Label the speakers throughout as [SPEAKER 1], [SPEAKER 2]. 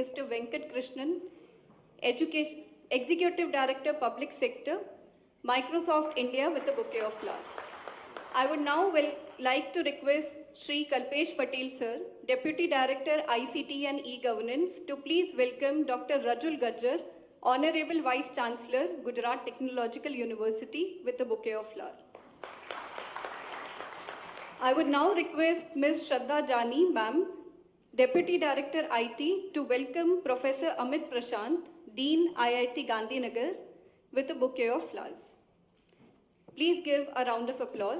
[SPEAKER 1] Mr. Venkat Krishnan, Executive Director, Public Sector, Microsoft India, with a bouquet of flowers. I would now like to request Shri Kalpesh Patel sir, Deputy Director ICT and E-Governance, to please welcome Dr. Rajul Gajjar, Honorable Vice Chancellor, Gujarat Technological University, with a bouquet of flowers. I would now request Ms. Shraddha Jani, ma'am, Deputy Director IT, to welcome Professor Amit Prashant, Dean IIT Gandhinagar, with a bouquet of flowers. Please give a round of applause.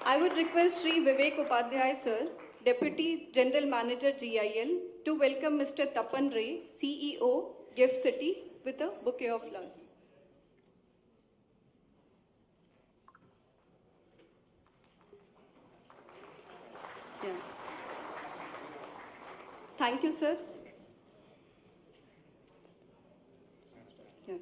[SPEAKER 1] I would request Shri Vivek Upadhyay sir, Deputy General Manager GIL, to welcome Mr. Tapan Ray, CEO, Gift City, with a bouquet of flowers. Yeah. Thank you, sir. Yeah.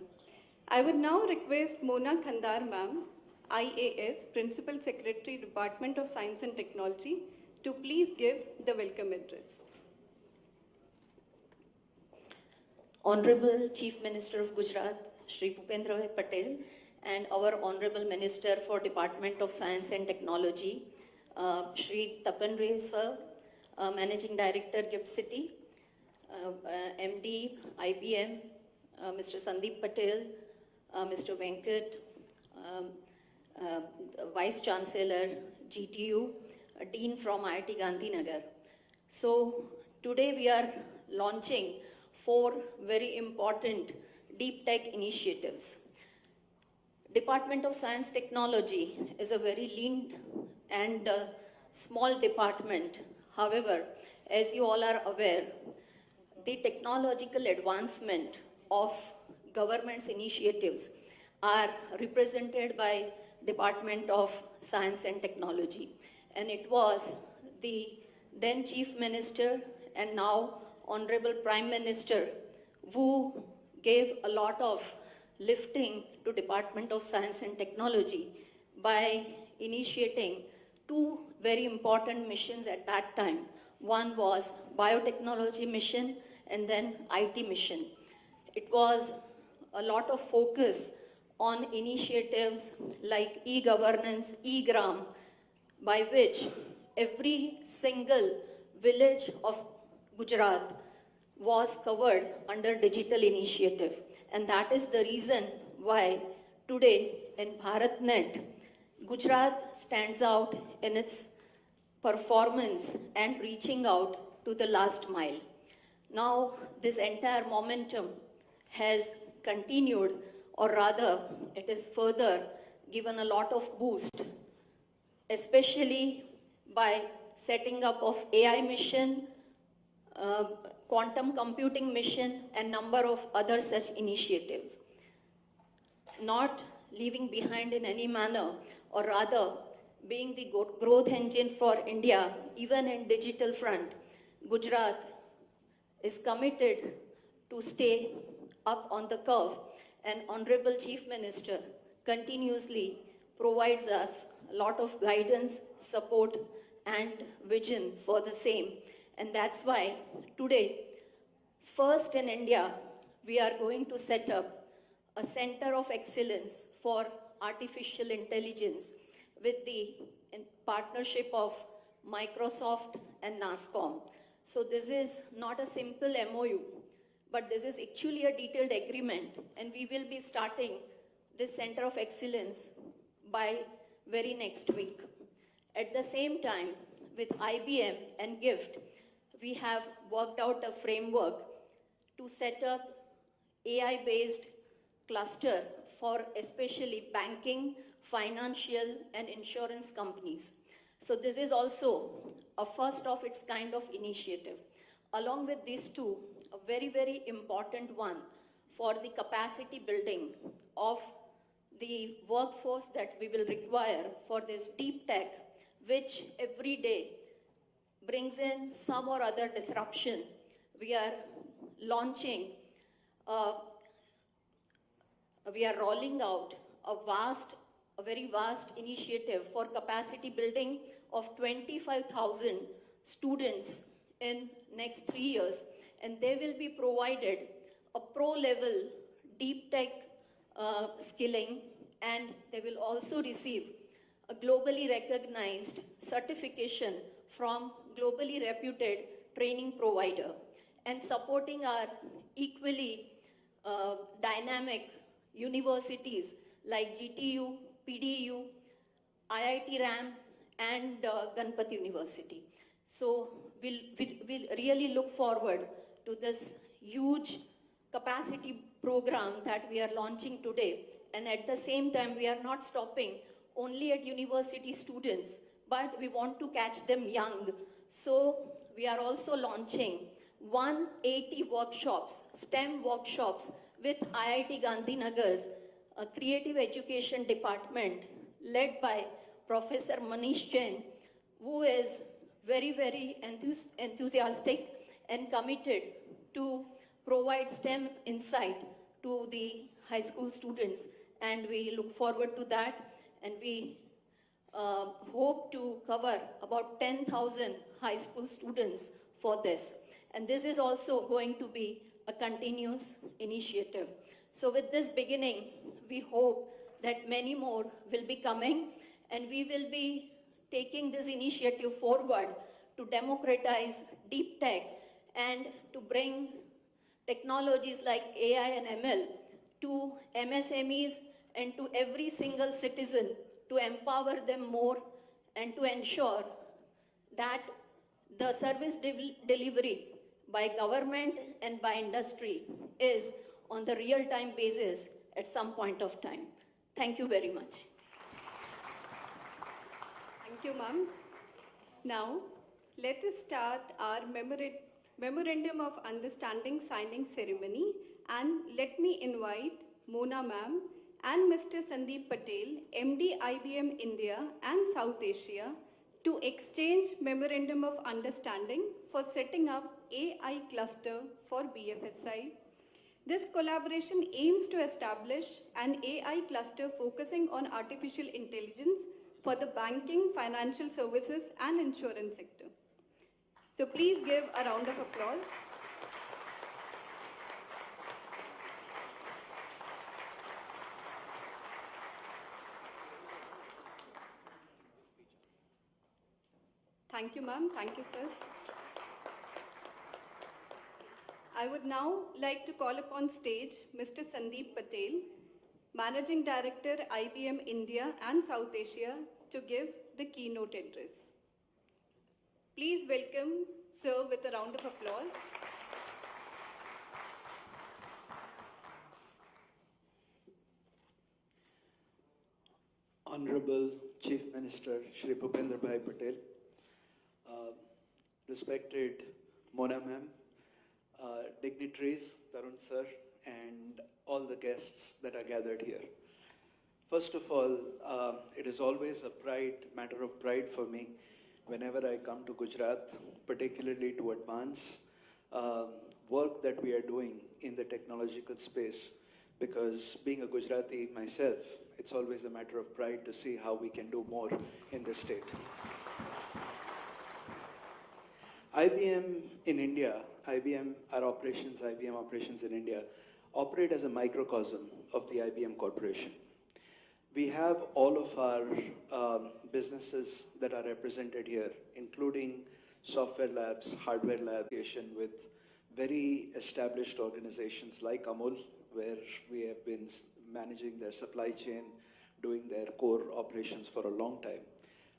[SPEAKER 1] I would now request Mona Khandar ma'am, IAS, Principal Secretary, Department of Science and Technology, to please give the welcome address.
[SPEAKER 2] Honorable Chief Minister of Gujarat, Shri Bhupendra Patel, and our Honorable Minister for Department of Science and Technology, Shri Tapan Ray sir, Managing Director, Gift City, MD, IBM, Mr. Sandeep Patel, Mr. Venkat, Vice Chancellor, GTU, Dean from IIT Gandhinagar. So today we are launching 4 very important deep tech initiatives. Department of Science Technology is a very lean and small department. However, as you all are aware, the technological advancement of government's initiatives are represented by Department of Science and Technology. And it was the then Chief Minister and now Honorable Prime Minister who gave a lot of lifting to Department of Science and Technology by initiating 2 very important missions at that time. One was biotechnology mission and then IT mission. It was a lot of focus on initiatives like e-governance, e-gram, by which every single village of Gujarat was covered under digital initiative. And that is the reason why today in BharatNet, Gujarat stands out in its performance and reaching out to the last mile. Now this entire momentum has continued, or rather it is further given a lot of boost, especially by setting up of AI mission, quantum computing mission, and number of other such initiatives. Not leaving behind in any manner, or rather being the growth engine for India, even in digital front, Gujarat is committed to stay up on the curve, and Honorable Chief Minister continuously provides us a lot of guidance, support, and vision for the same. And that's why today, first in India, we are going to set up a center of excellence for artificial intelligence with the partnership of Microsoft and NASSCOM. So this is not a simple MoU, but this is actually a detailed agreement, and we will be starting this center of excellence by very next week. At the same time, with IBM and GIFT, we have worked out a framework to set up AI-based cluster for especially banking, financial, and insurance companies. So this is also a first of its kind of initiative. Along with these two, a very, very important one for the capacity building of the workforce that we will require for this deep tech, which every day brings in some or other disruption. We are launching, we are rolling out a very vast initiative for capacity building of 25,000 students in next 3 years, and they will be provided a pro-level deep tech skilling, and they will also receive a globally recognized certification from globally reputed training provider, and supporting our equally dynamic universities like GTU, PDU, IIT RAM, and Ganpat University. So we'll really look forward to this huge capacity program that we are launching today. And at the same time, we are not stopping only at university students, but we want to catch them young. So we are also launching 180 workshops, STEM workshops with IIT Gandhinagar's Creative Education Department, led by Professor Manish Jain, who is very enthusiastic and committed to provide STEM insight to the high school students. And we look forward to that, and we hope to cover about 10,000 high school students for this. And this is also going to be a continuous initiative. So with this beginning, we hope that many more will be coming, and we will be taking this initiative forward to democratize deep tech and to bring technologies like AI and ML to MSMEs and to every single citizen, to empower them more and to ensure that the service delivery by government and by industry is on the real-time basis at some point of time. Thank you very much.
[SPEAKER 1] Thank you, ma'am. Now, let us start our Memorandum of Understanding signing ceremony, and let me invite Mona ma'am and Mr. Sandeep Patel, MD IBM India and South Asia, to exchange Memorandum of Understanding for setting up AI cluster for BFSI. This collaboration aims to establish an AI cluster focusing on artificial intelligence for the banking, financial services, and insurance sector. So please give a round of applause. Thank you, ma'am. Thank you, sir. I would now like to call upon stage Mr. Sandeep Patel, Managing Director, IBM India and South Asia, to give the keynote address. Please welcome sir with a round of applause.
[SPEAKER 3] Honorable Chief Minister Shri Bhupendra Bhai Patel, respected Mona ma'am, dignitaries, Tarun sir, and all the guests that are gathered here. First of all, it is always a matter of pride for me whenever I come to Gujarat, particularly to advance work that we are doing in the technological space, because being a Gujarati myself, it's always a matter of pride to see how we can do more in this state. IBM in India, IBM operations in India operate as a microcosm of the IBM Corporation. We have all of our businesses that are represented here, including software labs, hardware labs, with very established organizations like MoU, where we have been managing their supply chain, doing their core operations for a long time.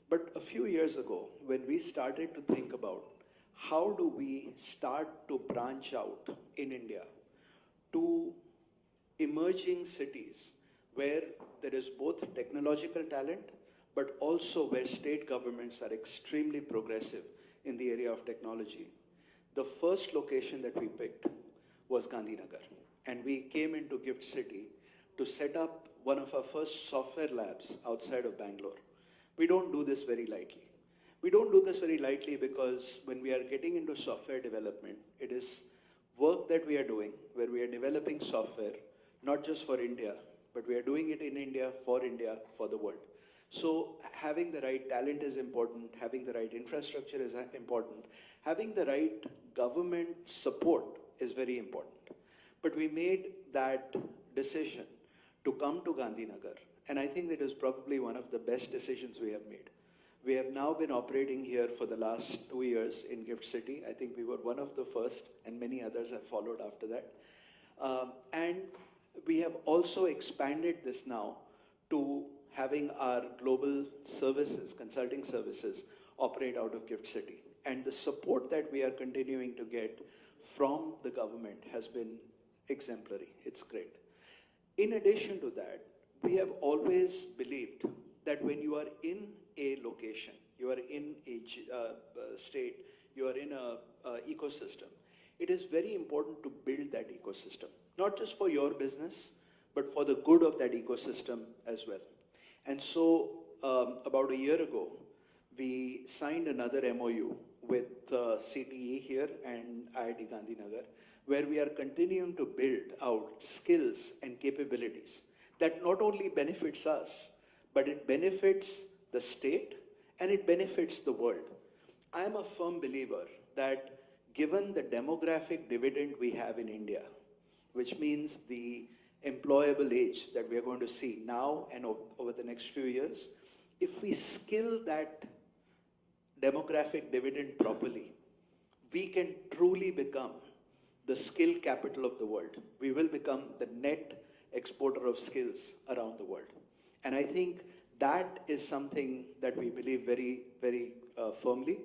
[SPEAKER 3] But a few years ago, when we started to think about how do we start to branch out in India to emerging cities where there is both technological talent, but also where state governments are extremely progressive in the area of technology. The first location that we picked was Gandhinagar. And we came into Gift City to set up one of our first software labs outside of Bangalore. We don't do this very lightly. We don't do this very lightly because when we are getting into software development, it is work that we are doing where we are developing software, not just for India, but we are doing it in India, for the world. So having the right talent is important, having the right infrastructure is important, having the right government support is very important. But we made that decision to come to Gandhinagar, and I think it is probably one of the best decisions we have made. We have now been operating here for the last 2 years in Gift City. I think we were one of the first, and many others have followed after that. And we have also expanded this now to having our global services, consulting services, operate out of Gift City. And the support that we are continuing to get from the government has been exemplary. It's great. In addition to that, we have always believed that when you are in a location, you are in a state, you are in a ecosystem, it is very important to build that ecosystem, not just for your business, but for the good of that ecosystem as well. And so about a year ago, we signed another MoU with CTE here and IIT Gandhinagar, where we are continuing to build out skills and capabilities that not only benefits us, but it benefits the state and it benefits the world. I am a firm believer that given the demographic dividend we have in India, which means the employable age that we are going to see now and over the next few years, if we skill that demographic dividend properly, we can truly become the skill capital of the world. We will become the net exporter of skills around the world. And I think that is something that we believe very, very firmly.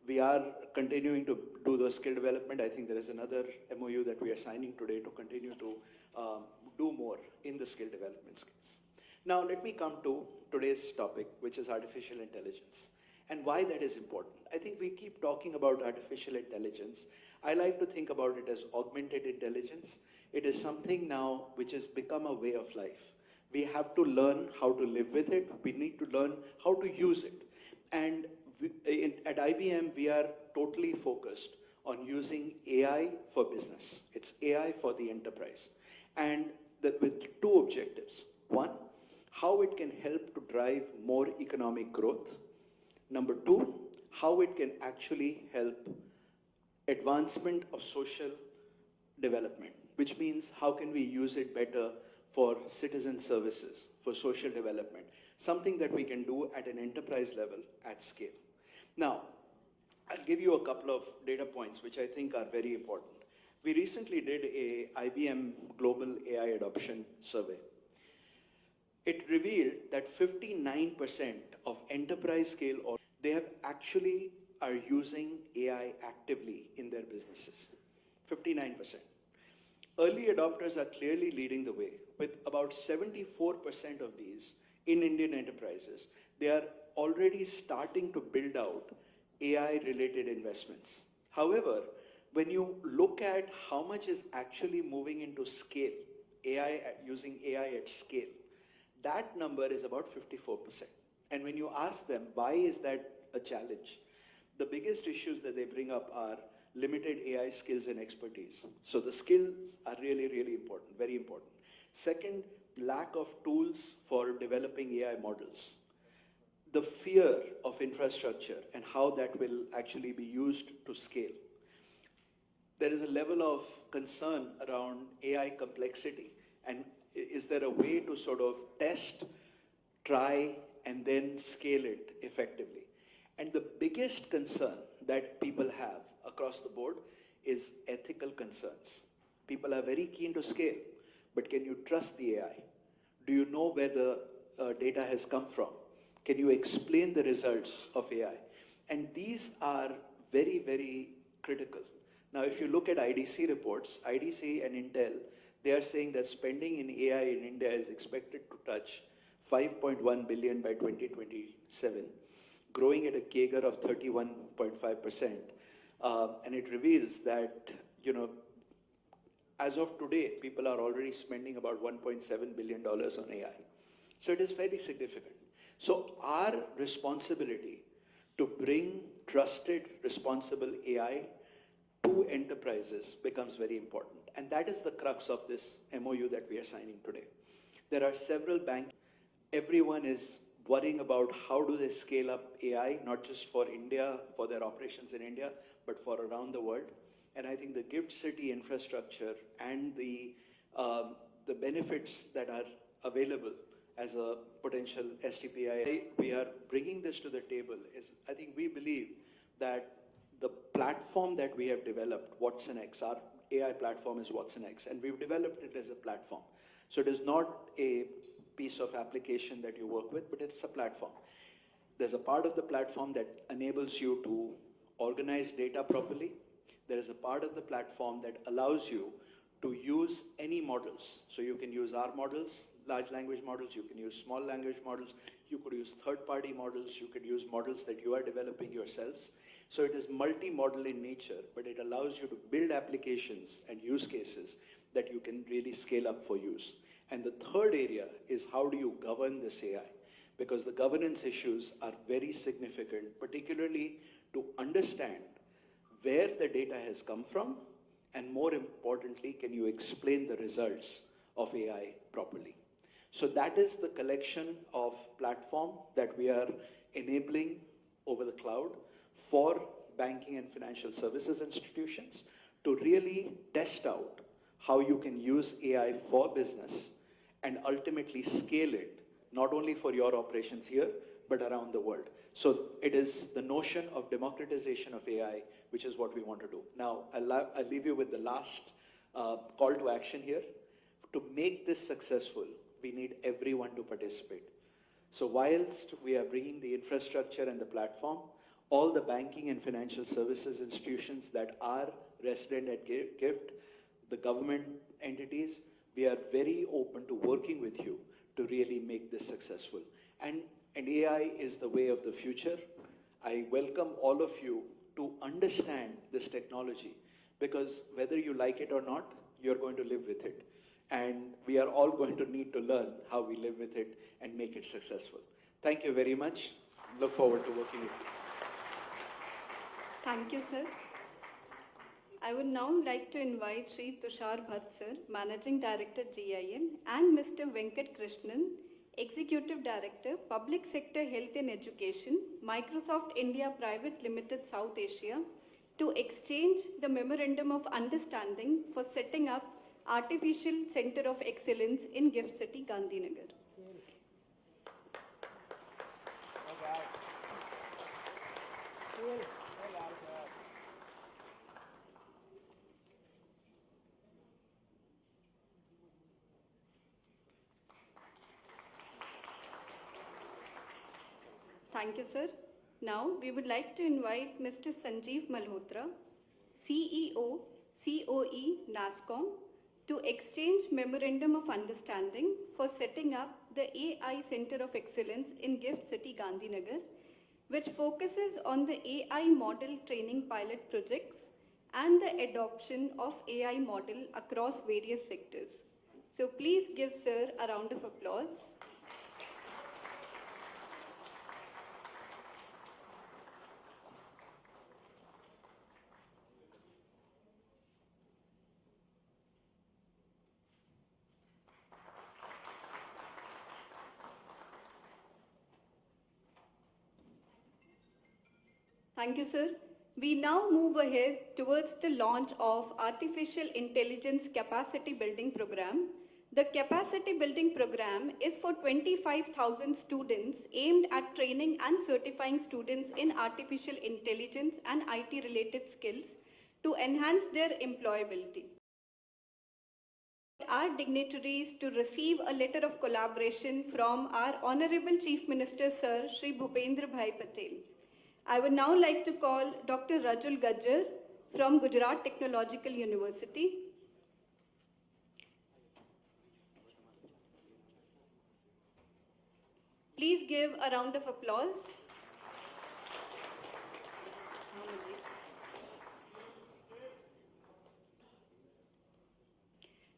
[SPEAKER 3] We are continuing to do the skill development. I think there is another MoU that we are signing today to continue to do more in the skill development skills. Now, let me come to today's topic, which is artificial intelligence, and why that is important. I think we keep talking about artificial intelligence. I like to think about it as augmented intelligence. It is something now which has become a way of life. We have to learn how to live with it. We need to learn how to use it. And at IBM, we are totally focused on using AI for business. It's AI for the enterprise. And with two objectives. One, how it can help to drive more economic growth. Number two, how it can actually help advancement of social development, which means how can we use it better for citizen services, for social development, something that we can do at an enterprise level at scale. Now, I'll give you a couple of data points which I think are very important. We recently did a IBM Global AI Adoption Survey. It revealed that 59% of enterprise scale, or they have actually are using AI actively in their businesses. 59%. Early adopters are clearly leading the way, with about 74% of these in Indian enterprises. They are already starting to build out AI-related investments. However, when you look at how much is actually moving into scale, using AI at scale, that number is about 54%. And when you ask them, why is that a challenge? The biggest issues that they bring up are limited AI skills and expertise. So the skills are really, really important, very important. Second, lack of tools for developing AI models. The fear of infrastructure and how that will actually be used to scale. There is a level of concern around AI complexity, and is there a way to sort of test, try, and then scale it effectively? And the biggest concern that people have across the board is ethical concerns. People are very keen to scale, but can you trust the AI? Do you know where the data has come from? Can you explain the results of AI? And these are very, very critical. Now, if you look at IDC reports, IDC and Intel, they are saying that spending in AI in India is expected to touch 5.1 billion by 2027, growing at a CAGR of 31.5%. And it reveals that, as of today, people are already spending about $1.7 billion on AI. So it is fairly significant. So our responsibility to bring trusted, responsible AI to enterprises becomes very important. And that is the crux of this MoU that we are signing today. There are several banks. Everyone is worrying about how do they scale up AI, not just for India, for their operations in India, but for around the world. And I think the Gift City infrastructure and the benefits that are available as a potential STPI, we are bringing this to the table is, I think we believe that the platform that we have developed, Watson X, our AI platform is Watson X, and we've developed it as a platform. So it is not a piece of application that you work with, but it's a platform. There's a part of the platform that enables you to organize data properly. There is a part of the platform that allows you to use any models. So you can use our models, large language models, you can use small language models, you could use third-party models, you could use models that you are developing yourselves. So it is multi-model in nature, but it allows you to build applications and use cases that you can really scale up for use. And the third area is how do you govern this AI? Because the governance issues are very significant, particularly to understand where the data has come from, and more importantly, can you explain the results of AI properly? So that is the collection of platform that we are enabling over the cloud for banking and financial services institutions to really test out how you can use AI for business and ultimately scale it, not only for your operations here, but around the world. So it is the notion of democratization of AI, which is what we want to do. Now, I'll leave you with the last call to action here. To make this successful, we need everyone to participate. So whilst we are bringing the infrastructure and the platform, all the banking and financial services institutions that are resident at GIFT, the government entities, we are very open to working with you to really make this successful. And AI is the way of the future. I welcome all of you to understand this technology, because whether you like it or not, you're going to live with it. And we are all going to need to learn how we live with it and make it successful. Thank you very much. Look forward to working with you.
[SPEAKER 1] Thank you, sir. I would now like to invite Sri Tushar Bhatt, sir, Managing Director, GIL, and Mr. Venkat Krishnan, Executive Director, Public Sector Health and Education, Microsoft India Private Limited South Asia, to exchange the Memorandum of Understanding for setting up Artificial Center of Excellence in Gift City, Gandhinagar. Thank you, sir. Now, we would like to invite Mr. Sanjeev Malhotra, CEO, COE, NASSCOM, to exchange Memorandum of Understanding for setting up the AI Center of Excellence in Gift City, Gandhinagar, which focuses on the AI model training pilot projects and the adoption of AI model across various sectors. So please give sir a round of applause. Thank you, sir. We now move ahead towards the launch of Artificial Intelligence Capacity Building Program. The Capacity Building Program is for 25,000 students aimed at training and certifying students in artificial intelligence and IT related skills to enhance their employability. Our dignitaries to receive a letter of collaboration from our Honorable Chief Minister, Sir Shri Bhupendra Bhai Patel. I would now like to call Dr. Rajul Gajjar from Gujarat Technological University. Please give a round of applause.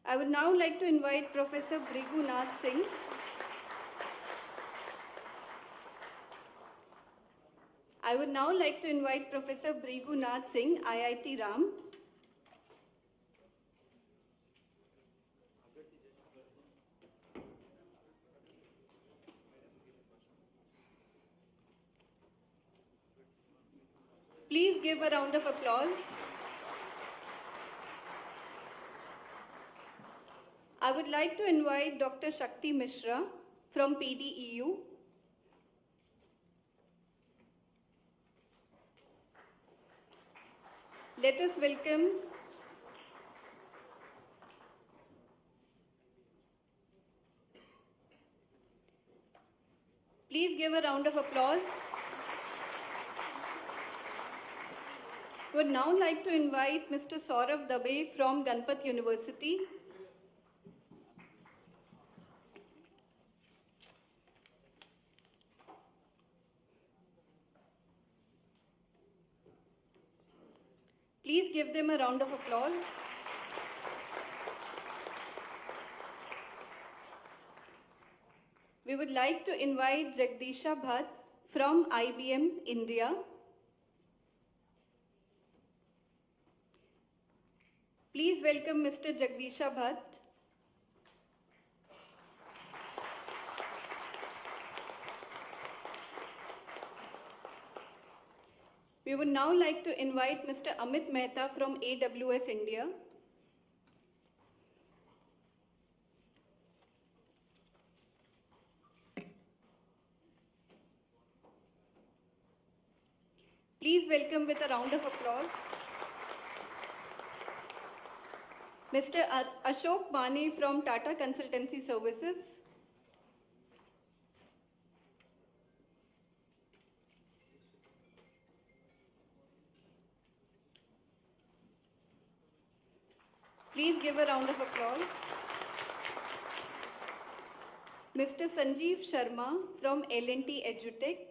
[SPEAKER 1] I would now like to invite Professor Brigu Nath Singh. I would now like to invite Professor Brigu Nath Singh, IIT Ram. Please give a round of applause. I would like to invite Dr. Shakti Mishra from PDEU. Let us welcome Please give a round of applause. Would now like to invite Mr. Saurabh Dabe from Ganpat University. Please give them a round of applause. We would like to invite Jagdisha Bhatt from IBM India. Please welcome Mr. Jagdisha Bhatt. We would now like to invite Mr. Amit Mehta from AWS India. Please welcome with a round of applause Mr. Ashok Bane from Tata Consultancy Services. Please give a round of applause. Mr. Sanjeev Sharma from L&T Edutech.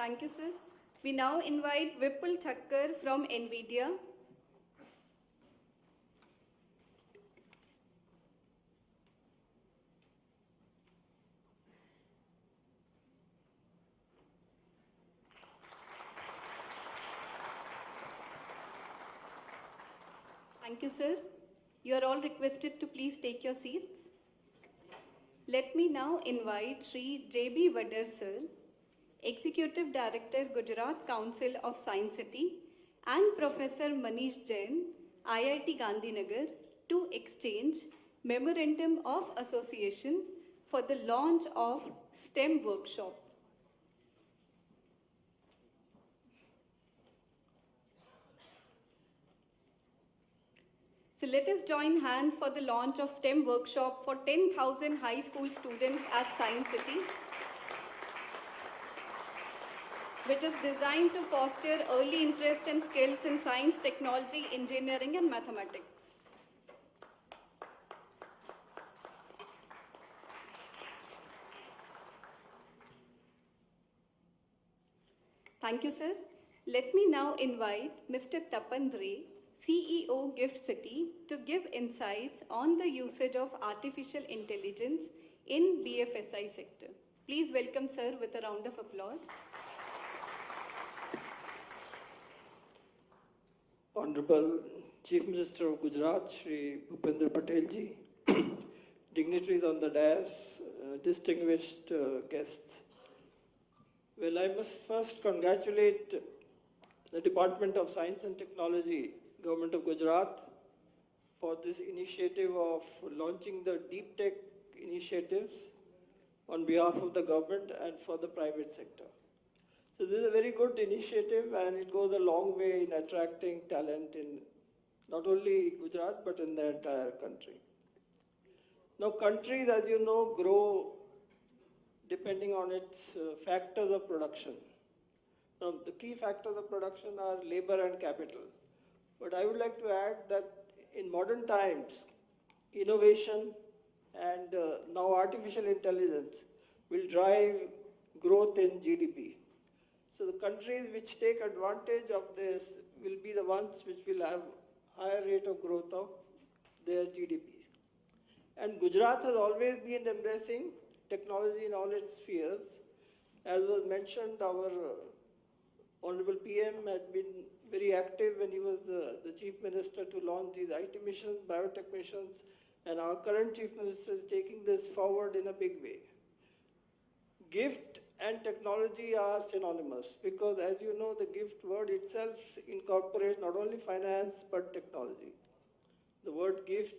[SPEAKER 1] Thank you, sir. We now invite Vipul Thakkar from NVIDIA. Thank you, sir. You are all requested to please take your seats. Let me now invite Shri J.B. Vadar, sir, Executive Director, Gujarat Council of Science City, and Professor Manish Jain, IIT Gandhinagar, to exchange Memorandum of Association for the launch of STEM workshop. So let us join hands for the launch of STEM workshop for 10,000 high school students at Science City, which is designed to foster early interest and skills in science, technology, engineering, and mathematics. Thank you, sir. Let me now invite Mr. Tapan Ray, CEO Gift City, to give insights on the usage of artificial intelligence in BFSI sector. Please welcome sir with a round of applause.
[SPEAKER 4] Honorable Chief Minister of Gujarat, Shri Bhupendra Patel ji, dignitaries on the dais, distinguished guests. Well, I must first congratulate the Department of Science and Technology, Government of Gujarat, for this initiative of launching the deep tech initiatives on behalf of the government and for the private sector. So this is a very good initiative, and it goes a long way in attracting talent in not only Gujarat but in the entire country. Now, countries, as you know, grow depending on its factors of production. Now, the key factors of production are labor and capital. But I would like to add that in modern times, innovation and now artificial intelligence will drive growth in GDP. So the countries which take advantage of this will be the ones which will have higher rate of growth of their GDPs. And Gujarat has always been embracing technology in all its spheres. As was mentioned, our Honorable PM had been very active when he was the Chief Minister to launch these IT missions, biotech missions, and our current Chief Minister is taking this forward in a big way. Gift and technology are synonymous because, as you know, the gift word itself incorporates not only finance but technology. The word gift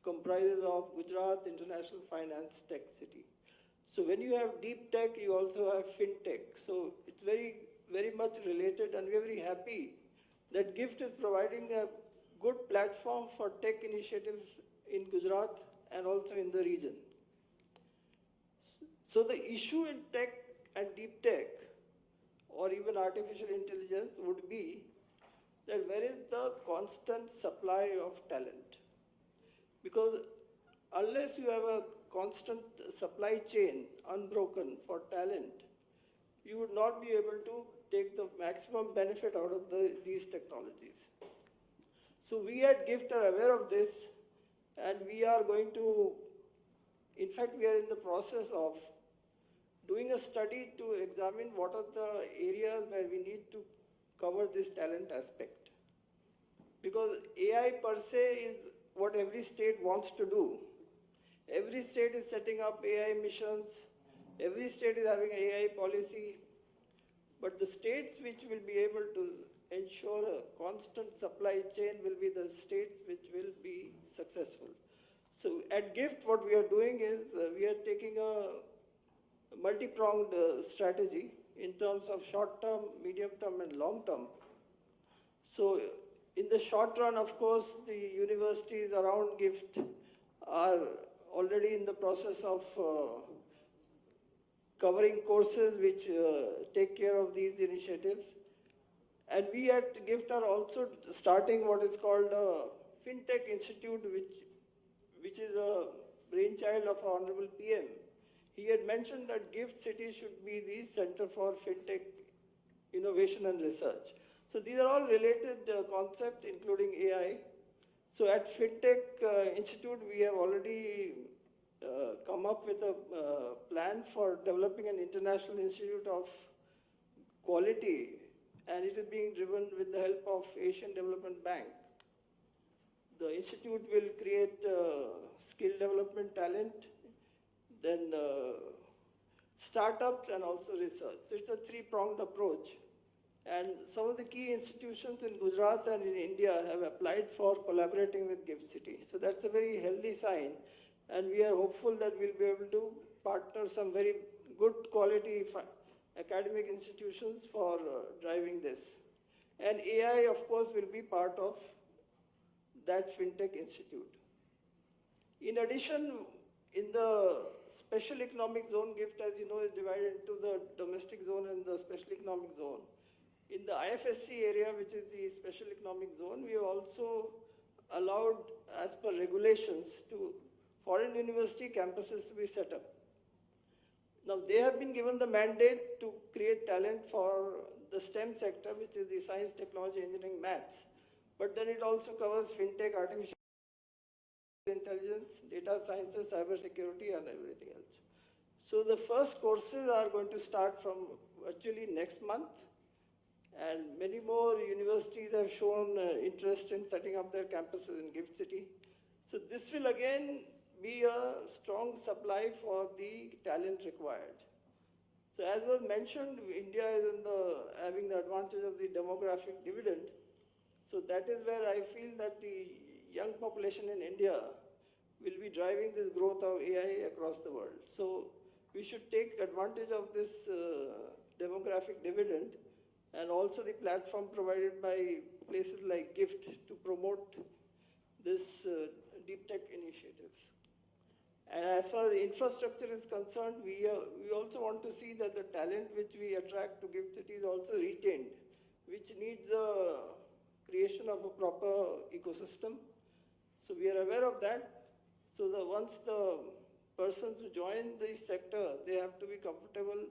[SPEAKER 4] comprises of Gujarat International Finance Tech City. So when you have deep tech, you also have fintech. So it's very much related, and we're very happy that GIFT is providing a good platform for tech initiatives in Gujarat and also in the region. So the issue in tech and deep tech, or even artificial intelligence, would be that where is the constant supply of talent? Because unless you have a constant supply chain, unbroken for talent, you would not be able to take the maximum benefit out of these technologies. So we at GIFT are aware of this, and we are going to, in fact, we are in the process of doing a study to examine what are the areas where we need to cover this talent aspect. Because AI per se is what every state wants to do. Every state is setting up AI missions, every state is having an AI policy, but the states which will be able to ensure a constant supply chain will be the states which will be successful. So at GIFT, what we are doing is we are taking a multi-pronged strategy in terms of short-term, medium-term, and long-term. So in the short run, of course, the universities around GIFT are already in the process of covering courses which take care of these initiatives. And we at GIFT are also starting what is called a FinTech Institute, which is a brainchild of our Honorable PM. He had mentioned that GIFT City should be the center for FinTech innovation and research. So these are all related concepts, including AI. So at FinTech Institute, we have already come up with a plan for developing an international institute of quality, and it is being driven with the help of Asian Development Bank. The institute will create skill development talent, then startups, and also research. So it's a three-pronged approach. And some of the key institutions in Gujarat and in India have applied for collaborating with GIFT City. So that's a very healthy sign. And we are hopeful that we'll be able to partner some very good quality academic institutions for driving this. And AI, of course, will be part of that FinTech Institute. In addition, in the special economic zone, GIFT, as you know, is divided into the domestic zone and the special economic zone. In the IFSC area, which is the special economic zone, we have also allowed, as per regulations, to foreign university campuses to be set up. Now, they have been given the mandate to create talent for the STEM sector, which is the science, technology, engineering, maths. But then it also covers fintech, artificial intelligence, data sciences, cybersecurity, and everything else. So the first courses are going to start from virtually next month. And many more universities have shown interest in setting up their campuses in GIFT City. So this will again be a strong supply for the talent required. So as was mentioned, India is having the advantage of the demographic dividend. So that is where I feel that the young population in India will be driving this growth of AI across the world. So we should take advantage of this demographic dividend, and also the platform provided by places like GIFT to promote this deep tech initiatives. And as far as the infrastructure is concerned, we also want to see that the talent which we attract to GIFT City is also retained, which needs a creation of a proper ecosystem. So we are aware of that. So once the persons who join this sector, they have to be comfortable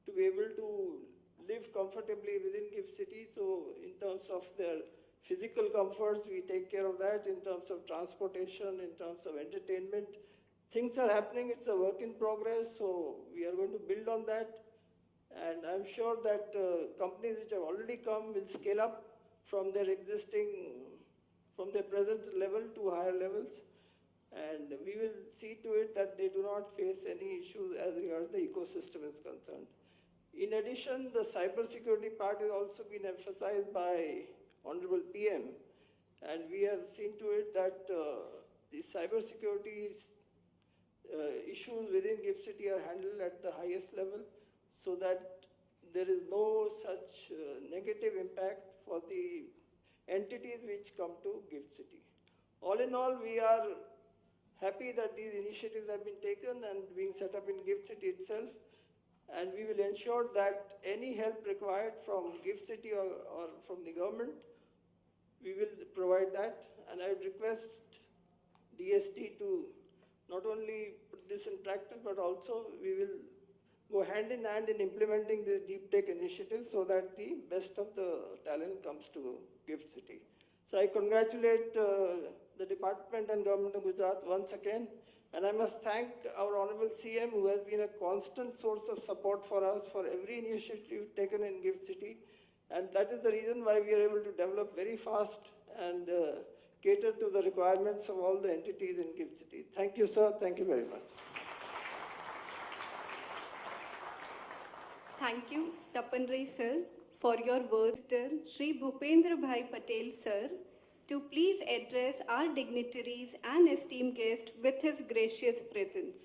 [SPEAKER 4] to be able to live comfortably within GIFT City. So in terms of their physical comforts, we take care of that. In terms of transportation, in terms of entertainment, things are happening. It's a work in progress. So we are going to build on that. And I'm sure that companies which have already come will scale up from their present level to higher levels. And we will see to it that they do not face any issues as regards the ecosystem is concerned. In addition, the cybersecurity part has also been emphasized by Hon'ble PM, and we have seen to it that the cybersecurity issues within GIFT City are handled at the highest level, so that there is no such negative impact for the entities which come to GIFT City. All in all, we are happy that these initiatives have been taken and being set up in GIFT City itself, and we will ensure that any help required from GIFT City or from the government, we will provide that. And I would request DST to not only put this in practice, but also we will go hand in hand in implementing this deep tech initiative so that the best of the talent comes to GIFT City. So I congratulate the department and government of Gujarat once again, and I must thank our Hon'ble CM, who has been a constant source of support for us for every initiative taken in GIFT City, and that is the reason why we are able to develop very fast and cater to the requirements of all the entities in GIFT City. Thank you, sir. Thank you very much.
[SPEAKER 1] Thank you, Tapan Rai sir, for your words. Shri Bhupendra Bhai Patel sir, to please address our dignitaries and esteemed guests with his gracious presence.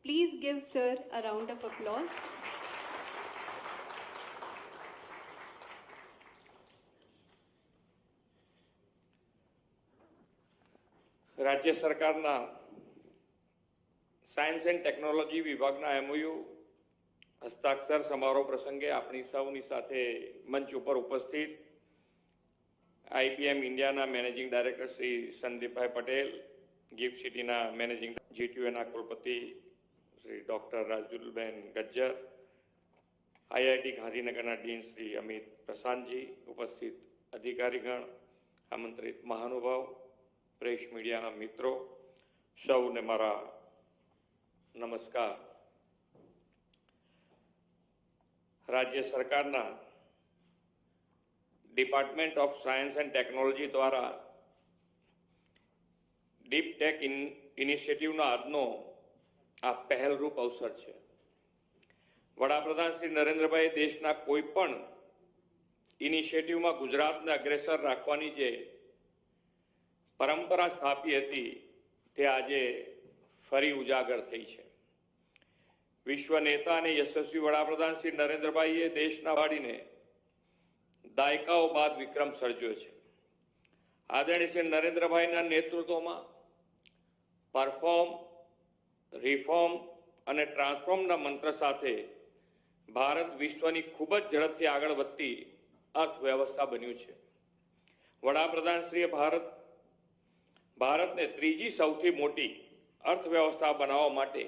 [SPEAKER 1] Please give sir a round of applause.
[SPEAKER 5] રાજ્ય સરકારના science and technology વિભાગના MoU હસ્તાક્ષર સમારોહ પ્રસંગે આપણી સૌની સાથે મંચ ઉપર ઉપસ્થિત IBM ઇન્ડિયાના managing director Shri Sandeepbhai Patel, gift સિટીના મેનેજિંગ GTUના કુલપતિ શ્રી ડોક્ટર રાજુલબેન ગજ્જર, IIT ગાંધીનગરના ડીન શ્રી અમિત પ્રશાંતજી, ઉપસ્થિત અધિકારીગણ, આમંત્રિત મહાનુભાવ, પ્રેસ મીડિયાના મિત્રો, સૌને મારા નમસ્કાર. રાજ્ય સરકારના department of science and technology દ્વારા ડીપ ટેક ઇનિશિયેટિવનો આજનો આ પહેલરૂપ અવસર છે. વડાપ્રધાન શ્રી નરેન્દ્રભાઈ દેશના કોઈ પણ ઇનિશિયેટિવમાં ગુજરાતને અગ્રેસર રાખવાની જે પરંપરા સ્થાપી હતી તે આજે ફરી ઉજાગર થઈ છે. વિશ્વ નેતા અને યશસ્વી વડાપ્રધાન શ્રી નરેન્દ્રભાઈએ દેશના વાડીને દાયકાઓ બાદ વિક્રમ સર્જ્યો છે. આદરણીય શ્રી નરેન્દ્રભાઈના નેતૃત્વમાં પરફોર્મ, રિફોર્મ અને ટ્રાન્સફોર્મના મંત્ર સાથે ભારત વિશ્વની ખૂબ જ ઝડપથી આગળ વધતી અર્થવ્યવસ્થા બન્યું છે. વડાપ્રધાનશ્રીએ ભારતને ત્રીજી સૌથી મોટી અર્થવ્યવસ્થા બનાવવા માટે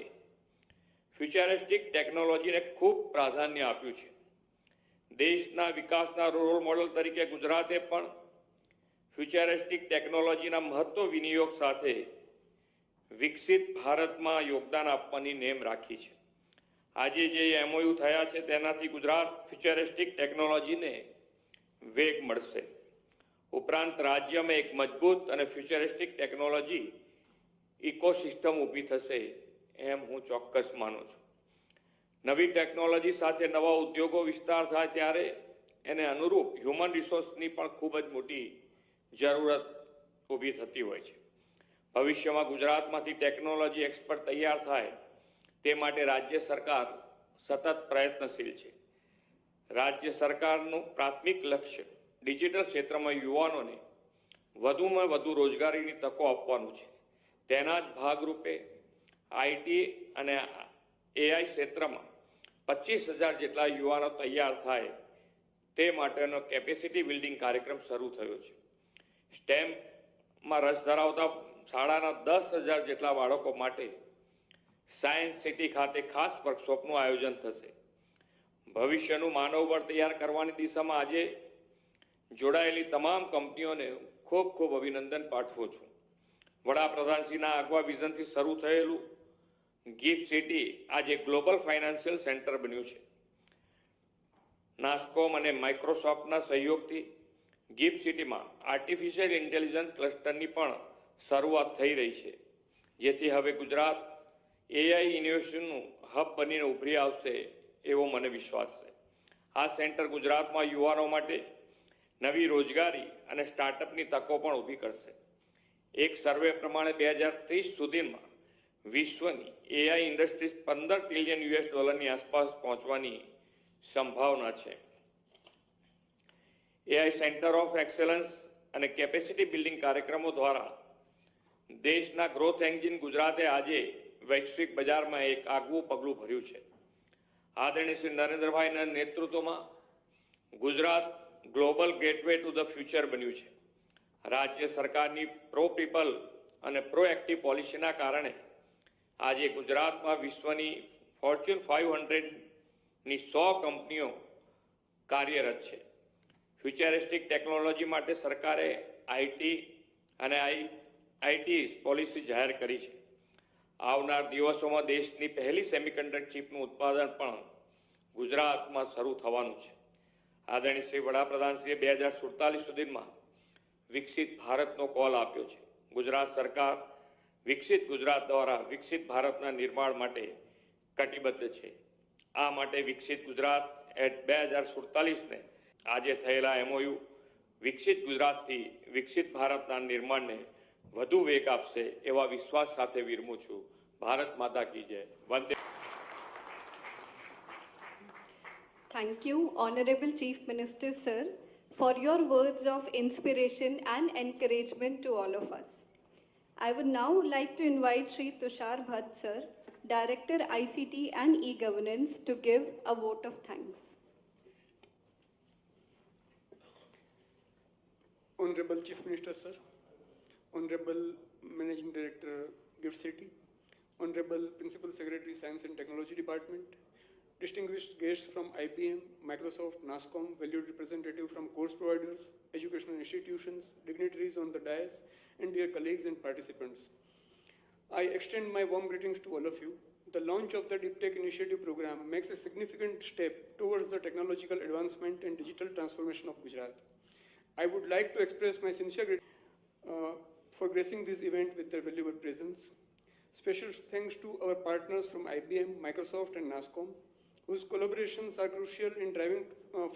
[SPEAKER 5] ફ્યુચરિસ્ટિક ટેકનોલોજીને ખૂબ પ્રાધાન્ય આપ્યું છે. દેશના વિકાસના રોલ મોડેલ તરીકે ગુજરાતે પણ ફ્યુચરિસ્ટિક ટેકનોલોજીના મહત્વ વિનિયોગ સાથે વિકસિત ભારતમાં યોગદાન આપવાની નેમ રાખી છે. આજે જે MoU થયા છે તેનાથી ગુજરાત ફ્યુચરિસ્ટિક ટેકનોલોજીને વેગ મળશે. ઉપરાંત રાજ્યમાં એક મજબૂત અને ફ્યુચરિસ્ટિક ટેકનોલોજી ઇકોસિસ્ટમ ઊભી થશે એમ હું ચોક્કસ માનું છું. નવી ટેકનોલોજી સાથે નવા ઉદ્યોગો વિસ્તાર થાય ત્યારે એને અનુરૂપ હ્યુમન રિસોર્સની પણ ખૂબ જ મોટી જરૂરત ઊભી થતી હોય છે. ભવિષ્યમાં ગુજરાતમાંથી ટેકનોલોજી એક્સપર્ટ તૈયાર થાય તે માટે રાજ્ય સરકાર સતત પ્રયત્નશીલ છે. રાજ્ય સરકારનું પ્રાથમિક લક્ષ્ય ડિજિટલ ક્ષેત્રમાં યુવાનોને વધુમાં વધુ રોજગારીની તકો આપવાનું છે. તેના જ ભાગરૂપે IT અને AI ક્ષેત્રમાં 25,000 જેટલા યુવાનો તૈયાર થાય તે માટેનો કેપેસિટી બિલ્ડિંગ કાર્યક્રમ શરૂ થયો છે. સ્ટેમમાં રસ ધરાવતા શાળાના 10,000 જેટલા બાળકો માટે સાયન્સ સિટી ખાતે ખાસ વર્કશોપનું આયોજન થશે. ભવિષ્યનું માનવબળ તૈયાર કરવાની દિશામાં આજે જોડાયેલી તમામ કંપનીઓને ખૂબ ખૂબ અભિનંદન પાઠવું છું. વડાપ્રધાનશ્રીના આગવા વિઝનથી શરૂ થયેલું ગિફ્ટ સિટી આજે ગ્લોબલ ફાઇનાન્શિયલ સેન્ટર બન્યું છે. નાસ્કોમ અને માઇક્રોસોફ્ટના સહયોગથી ગિફ્ટ સિટીમાં આર્ટિફિશિયલ ઇન્ટેલિજન્સ ક્લસ્ટરની પણ શરૂઆત થઈ રહી છે, જેથી હવે ગુજરાત એઆઈ ઇનોવેશનનું હબ બનીને ઉભરી આવશે એવો મને વિશ્વાસ છે. આ સેન્ટર ગુજરાતમાં યુવાનો માટે નવી રોજગારી અને સ્ટાર્ટઅપની તકો પણ ઊભી કરશે. એક સર્વે પ્રમાણે 2030 સુધીમાં વિશ્વની એઆઈ ઇન્ડસ્ટ્રીઝ $15 ટ્રિલિયન આસપાસ પહોંચવાની સંભાવના છે. એઆઈ સેન્ટર ઓફ એક્સેલન્સ અને કેપેસિટી બિલ્ડિંગ કાર્યક્રમો દ્વારા દેશના ગ્રોથ એન્જિન ગુજરાતે આજે વૈશ્વિક બજારમાં એક આગવું પગલું ભર્યું છે. આદરણીય શ્રી નરેન્દ્રભાઈના નેતૃત્વમાં Gujarat global gateway to the future બન્યું છે. રાજ્ય સરકારની પ્રો પીપલ અને પ્રોએક્ટિવ પોલિસીના કારણે આજે ગુજરાતમાં વિશ્વની ફોર્ચ્યુન 500ની 100 કંપનીઓ કાર્યરત છે. ફ્યુચરિસ્ટિક ટેકનોલોજી માટે સરકારે આઈટી અને આઈટી પોલિસી જાહેર કરી છે. આવનાર દિવસોમાં દેશની પહેલી સેમિકન્ડક્ટર ચિપનું ઉત્પાદન પણ ગુજરાતમાં શરૂ થવાનું છે. આદરણીય શ્રી વડાપ્રધાનશ્રીએ 2047 સુધીમાં વિકસિત ભારતનો કોલ આપ્યો છે. ગુજરાત સરકાર વિકસિત ગુજરાત દ્વારા વિકસિત ભારતના નિર્માણ માટે કટિબદ્ધ છે. આ માટે વિકસિત ગુજરાત એટ 2047ને આજે થયેલા MoU વિકસિત ગુજરાતથી વિકસિત ભારતના નિર્માણને વધુ વેગ આપશે એવા વિશ્વાસ સાથે વિરમું છું. ભારત માતા કી જય. વંદે.
[SPEAKER 1] Thank you, Honorable Chief Minister, sir, for your words of inspiration and encouragement to all of us. I would now like to invite Shri Tushar Bhatt, sir, Director ICT and E-Governance, to give a vote of thanks.
[SPEAKER 6] Honorable Chief Minister, sir, Honorable Managing Director, Gift City, Honorable Principal Secretary, Science and Technology Department, distinguished guests from IBM, Microsoft, NASCOM, valued representative from course providers, educational institutions, dignitaries on the dais, and dear colleagues and participants. I extend my warm greetings to all of you. The launch of the Deep Tech Initiative program makes a significant step towards the technological advancement and digital transformation of Gujarat. I would like to express my sincere gratitude for gracing this event with their valuable presence. Special thanks to our partners from IBM, Microsoft, and NASCOM, whose collaborations are crucial in driving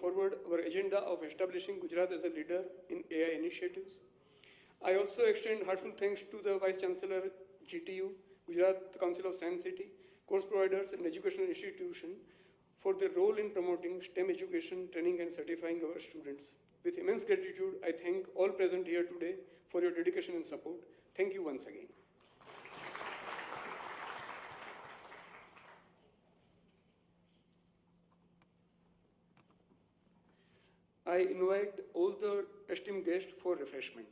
[SPEAKER 6] forward our agenda of establishing Gujarat as a leader in AI initiatives. I also extend heartfelt thanks to the Vice Chancellor, GTU, Gujarat Council of Science City, course providers, and educational institutions for their role in promoting STEM education, training, and certifying our students. With immense gratitude, I thank all present here today for your dedication and support. Thank you once again. I invite all the esteemed guests for refreshment.